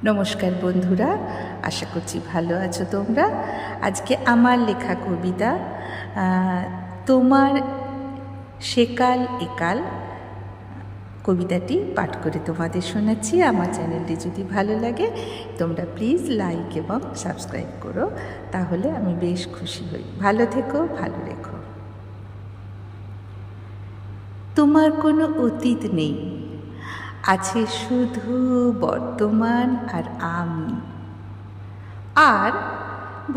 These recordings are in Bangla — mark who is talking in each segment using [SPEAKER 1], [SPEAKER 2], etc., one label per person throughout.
[SPEAKER 1] নমস্কার বন্ধুরা, আশা করছি ভালো আছো তোমরা। আজকে আমার লেখা কবিতা তোমার সেকাল একাল কবিতাটি পাঠ করে তোমাদের শোনাচ্ছি। আমার চ্যানেলটি যদি ভালো লাগে তোমরা প্লিজ লাইক এবং সাবস্ক্রাইব করো, তাহলে আমি বেশ খুশি হই। ভালো থেকো, ভালো রেখো। তোমার কোনো অতীত নেই, আছে শুধু বর্তমান আর আমি, আর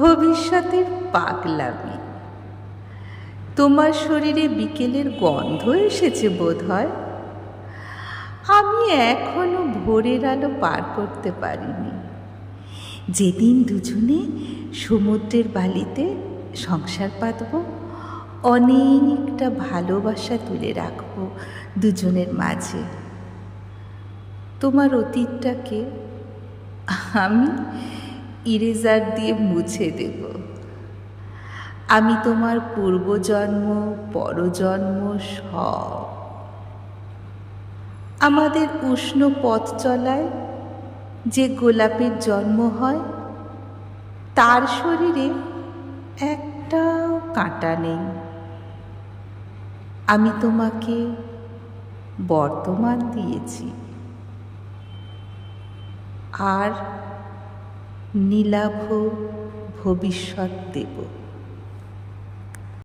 [SPEAKER 1] ভবিষ্যতের পাগলামি। তোমার শরীরে বিকেলের গন্ধ এসেছে বোধ হয়, আমি এখনো ভোরের আলো পার করতে পারিনি। যেদিন দুজনে সমুদ্রের বালিতে সংসার পাতব, অনেকটা ভালোবাসা তুলে রাখবো দুজনের মাঝে। তোমার অতীতটাকে আমি ইরেজার দিয়ে মুছে দেব। আমি তোমার পূর্বজন্ম পরজন্ম সব। আমাদের উষ্ণ পথ চলায় যে গোলাপের জন্ম হয়, তার শরীরে একটাও কাঁটা নেই। আমি তোমাকে বর্তমান দিয়েছি আর নীলাভ ভবিষ্যৎ দেব।